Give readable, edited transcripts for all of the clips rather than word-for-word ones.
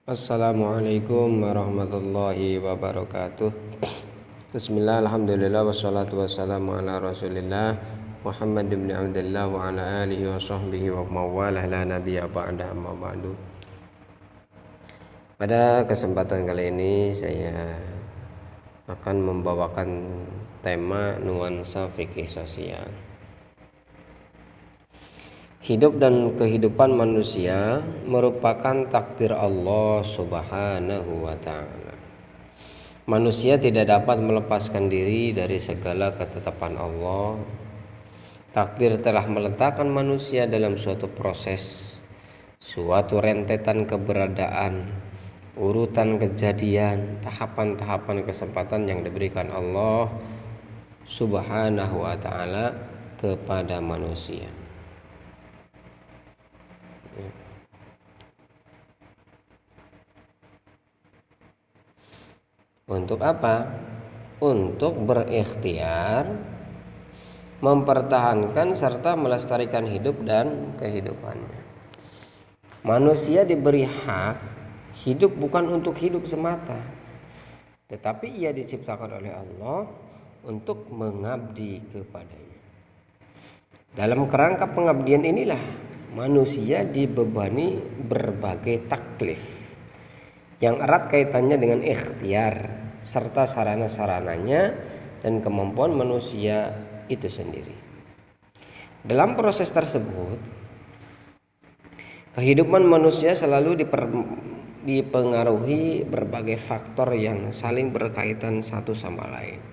Assalamualaikum warahmatullahi wabarakatuh. Bismillah, alhamdulillah, wassalatu wassalamu ala rasulillah Muhammad ibn Abdullah wa ala alihi wa sahbihi wa mawalah la nabiyya ba'da amma ba'du. Pada kesempatan kali ini saya akan membawakan tema nuansa fikih sosial. Hidup dan kehidupan manusia merupakan takdir Allah Subhanahu wa ta'ala. Manusia tidak dapat melepaskan diri dari segala ketetapan Allah. Takdir telah meletakkan manusia dalam suatu proses, suatu rentetan keberadaan, urutan kejadian, tahapan-tahapan kesempatan yang diberikan Allah Subhanahu wa ta'ala kepada manusia. Untuk apa? Untuk berikhtiar, mempertahankan serta melestarikan hidup dan kehidupannya. Manusia diberi hak hidup bukan untuk hidup semata, tetapi ia diciptakan oleh Allah untuk mengabdi kepadanya. Dalam kerangka pengabdian inilah manusia dibebani berbagai taklif yang erat kaitannya dengan ikhtiar serta sarana-sarananya dan kemampuan manusia itu sendiri. Dalam proses tersebut, kehidupan manusia selalu dipengaruhi berbagai faktor yang saling berkaitan satu sama lain.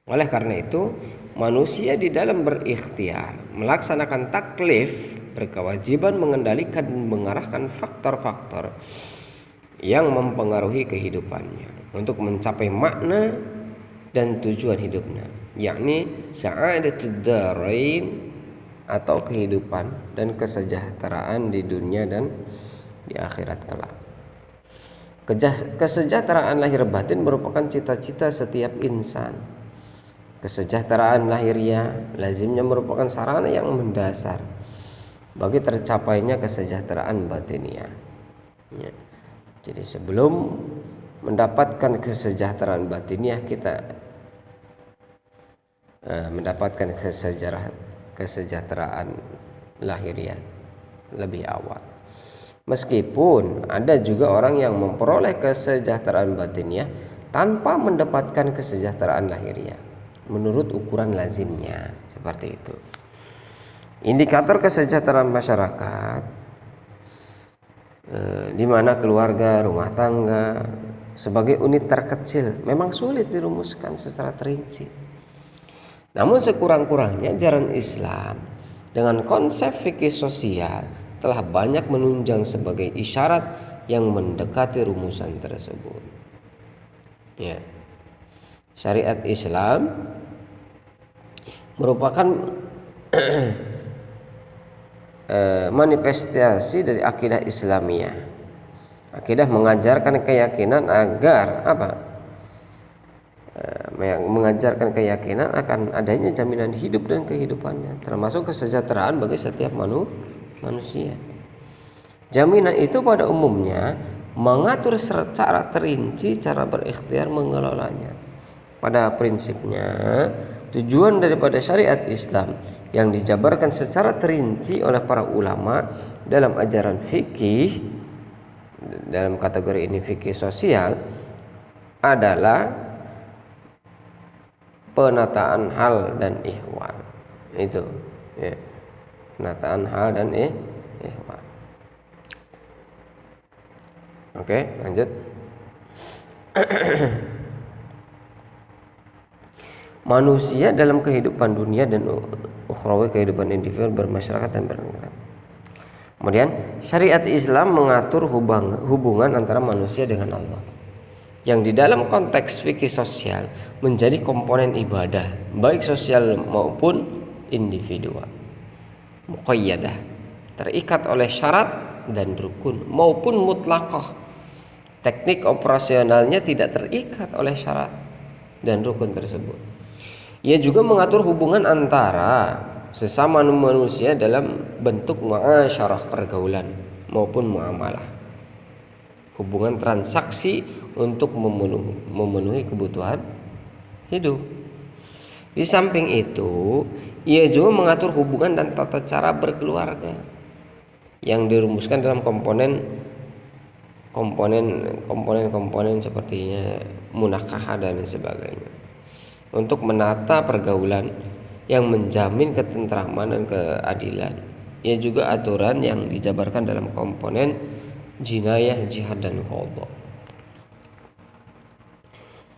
Oleh karena itu, manusia di dalam berikhtiar melaksanakan taklif berkewajiban mengendalikan dan mengarahkan faktor-faktor yang mempengaruhi kehidupannya untuk mencapai makna dan tujuan hidupnya, yakni sa'adatud darain atau kehidupan dan kesejahteraan di dunia dan di akhirat kelak. Kesejahteraan lahir batin merupakan cita-cita setiap insan. Kesejahteraan lahiriah lazimnya merupakan sarana yang mendasar bagi tercapainya kesejahteraan batiniah. Jadi sebelum mendapatkan kesejahteraan batiniah, kita mendapatkan kesejahteraan lahiriah lebih awal. Meskipun ada juga orang yang memperoleh kesejahteraan batiniah tanpa mendapatkan kesejahteraan lahiriah menurut ukuran lazimnya, seperti itu. Indikator kesejahteraan masyarakat di mana keluarga, rumah tangga sebagai unit terkecil memang sulit dirumuskan secara terinci. Namun sekurang-kurangnya ajaran Islam dengan konsep fikih sosial telah banyak menunjang sebagai isyarat yang mendekati rumusan tersebut. Ya. Syariat Islam merupakan manifestasi dari akidah Islamiyah. Akidah mengajarkan keyakinan agar mengajarkan keyakinan akan adanya jaminan hidup dan kehidupannya, termasuk kesejahteraan bagi setiap manusia. Jaminan itu pada umumnya mengatur secara terinci cara berikhtiar mengelolanya. Pada prinsipnya, tujuan daripada syariat Islam yang dijabarkan secara terinci oleh para ulama dalam ajaran fikih, dalam kategori ini fikih sosial, adalah penataan hal dan ihwal. Itu ya, penataan hal dan ihwal. Oke, lanjut. Manusia dalam kehidupan dunia dan ukhrawi, kehidupan individu, bermasyarakat dan bernegara. Kemudian syariat Islam mengatur hubungan antara manusia dengan Allah, yang di dalam konteks fikih sosial menjadi komponen ibadah baik sosial maupun individual. Muqayyadah, terikat oleh syarat dan rukun maupun mutlaqah. Teknik operasionalnya tidak terikat oleh syarat dan rukun tersebut. Ia juga mengatur hubungan antara sesama manusia dalam bentuk muasyarah pergaulan maupun muamalah. hubungan transaksi untuk memenuhi kebutuhan hidup. Di samping itu, ia juga mengatur hubungan dan tata cara berkeluarga yang dirumuskan dalam komponen sepertinya munakahah dan sebagainya untuk menata pergaulan yang menjamin ketentraman dan keadilan. Ia juga aturan yang dijabarkan dalam komponen jinayah, jihad, dan qadha.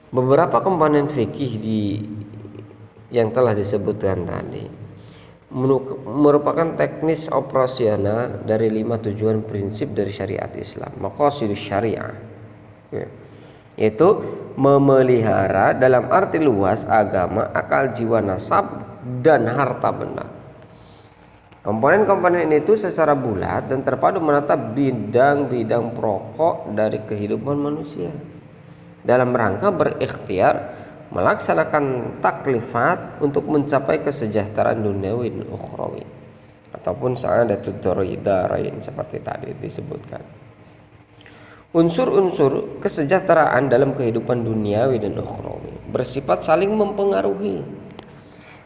Beberapa komponen fikih yang telah disebutkan tadi merupakan teknis operasional dari 5 tujuan prinsip dari syariat Islam, maqasidus syariah, yaitu memelihara dalam arti luas agama, akal, jiwa, nasab, dan harta benda. Komponen-komponen itu secara bulat dan terpadu menata bidang-bidang pokok dari kehidupan manusia dalam rangka berikhtiar melaksanakan taklifat untuk mencapai kesejahteraan duniawi dan ukhrawi ataupun sa'adatud darain seperti tadi disebutkan. Unsur-unsur kesejahteraan dalam kehidupan duniawi dan ukhrawi bersifat saling mempengaruhi.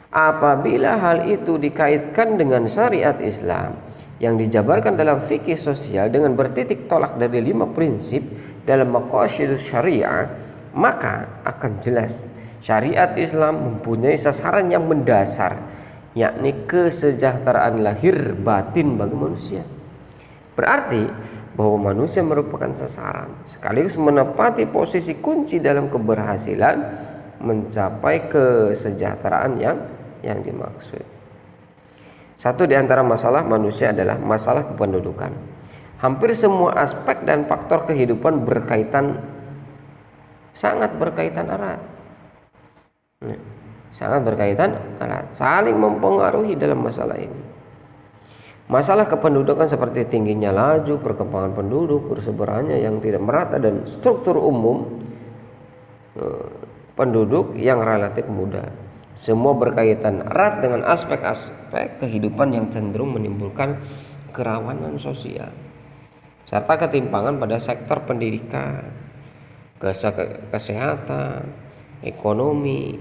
Apabila hal itu dikaitkan dengan syariat Islam yang dijabarkan dalam fikih sosial dengan bertitik tolak dari 5 prinsip dalam maqasidus syariah, maka akan jelas syariat Islam mempunyai sasaran yang mendasar, yakni kesejahteraan lahir batin bagi manusia. Berarti bahwa manusia merupakan sasaran sekaligus menepati posisi kunci dalam keberhasilan mencapai kesejahteraan yang dimaksud. Satu di antara masalah manusia adalah masalah kependudukan. Hampir semua aspek dan faktor kehidupan sangat berkaitan erat. Saling mempengaruhi dalam masalah ini. Masalah kependudukan seperti tingginya laju perkembangan penduduk, persebarannya yang tidak merata, dan struktur umum penduduk yang relatif muda. Semua berkaitan erat dengan aspek-aspek kehidupan yang cenderung menimbulkan kerawanan sosial serta ketimpangan pada sektor pendidikan, kesehatan, ekonomi,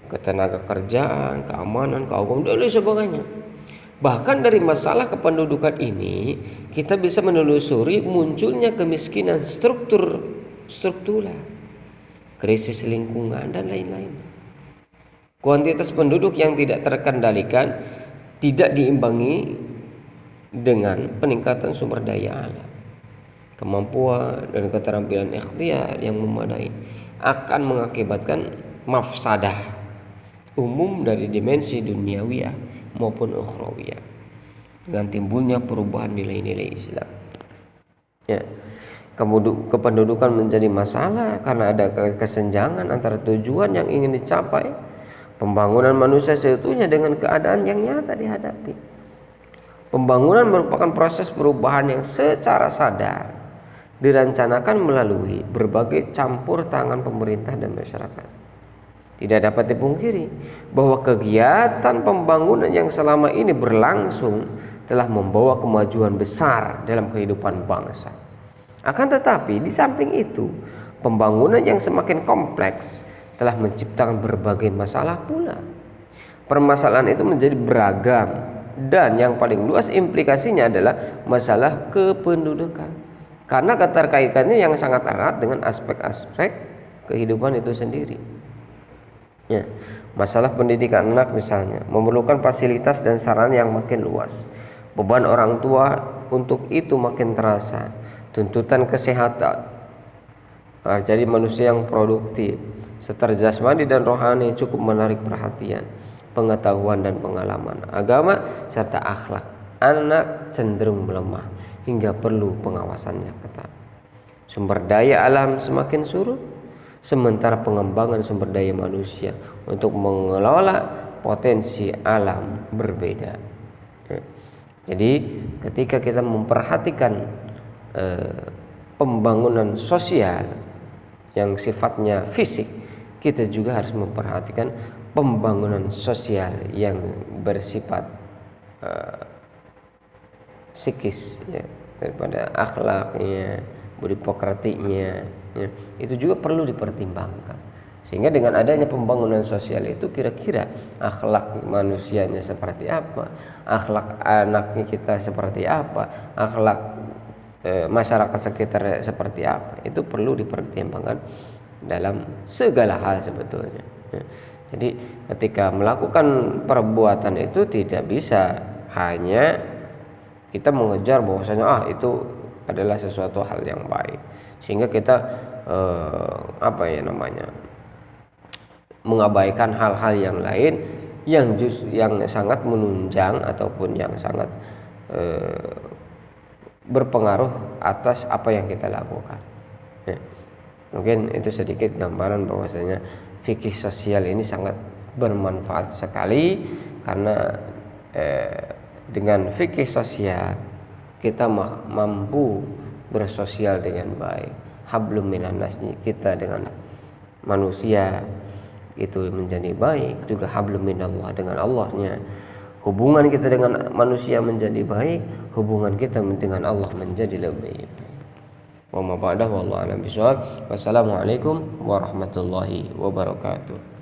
ketenaga kerjaan, keamanan, keuangan, dan sebagainya. Bahkan dari masalah kependudukan ini kita bisa menelusuri munculnya kemiskinan struktural, krisis lingkungan, dan lain-lain. Kuantitas penduduk yang tidak terkendalikan tidak diimbangi dengan peningkatan sumber daya alam. Kemampuan dan keterampilan ikhtiar yang memadai akan mengakibatkan mafsadah umum dari dimensi duniawiyah maupun ukhrawiyah dengan timbulnya perubahan nilai-nilai Islam. Kependudukan menjadi masalah karena ada kesenjangan antara tujuan yang ingin dicapai, pembangunan manusia seutuhnya dengan keadaan yang nyata dihadapi. Pembangunan merupakan proses perubahan yang secara sadar dirancanakan melalui berbagai campur tangan pemerintah dan masyarakat. Tidak dapat dipungkiri bahwa kegiatan pembangunan yang selama ini berlangsung telah membawa kemajuan besar dalam kehidupan bangsa. Akan tetapi di samping itu, pembangunan yang semakin kompleks telah menciptakan berbagai masalah pula. Permasalahan itu menjadi beragam dan yang paling luas implikasinya adalah masalah kependudukan. Karena keterkaitannya yang sangat erat dengan aspek-aspek kehidupan itu sendiri. Masalah pendidikan anak misalnya memerlukan fasilitas dan sarana yang makin luas. Beban orang tua untuk itu makin terasa. Tuntutan kesehatan, jadi manusia yang produktif, secara jasmani dan rohani cukup menarik perhatian, pengetahuan dan pengalaman, agama serta akhlak anak cenderung melemah hingga perlu pengawasannya ketat. Sumber daya alam semakin surut, sementara pengembangan sumber daya manusia untuk mengelola potensi alam berbeda. Jadi ketika kita memperhatikan pembangunan sosial yang sifatnya fisik, kita juga harus memperhatikan pembangunan sosial yang bersifat psikis, daripada akhlaknya, Hippocratic-nya, ya, itu juga perlu dipertimbangkan. Sehingga dengan adanya pembangunan sosial itu kira-kira akhlak manusianya seperti apa, akhlak anaknya kita seperti apa, akhlak masyarakat sekitar seperti apa, itu perlu dipertimbangkan dalam segala hal sebetulnya. Ya. Jadi ketika melakukan perbuatan itu tidak bisa hanya kita mengejar bahwasanya itu adalah sesuatu hal yang baik, sehingga kita mengabaikan hal-hal yang lain yang sangat menunjang ataupun yang sangat berpengaruh atas apa yang kita lakukan. Ya. Mungkin itu sedikit gambaran bahwasanya fikih sosial ini sangat bermanfaat sekali, karena dengan fikih sosial kita mampu bersosial dengan baik. Hablum minan nas, kita dengan manusia itu menjadi baik, juga hablum minallah, dengan Allahnya hubungan kita dengan manusia menjadi baik, hubungan kita dengan Allah menjadi lebih baik. Wa ma ba'dahu wallahu a'lam bishawab. Wassalamualaikum warahmatullahi wabarakatuh.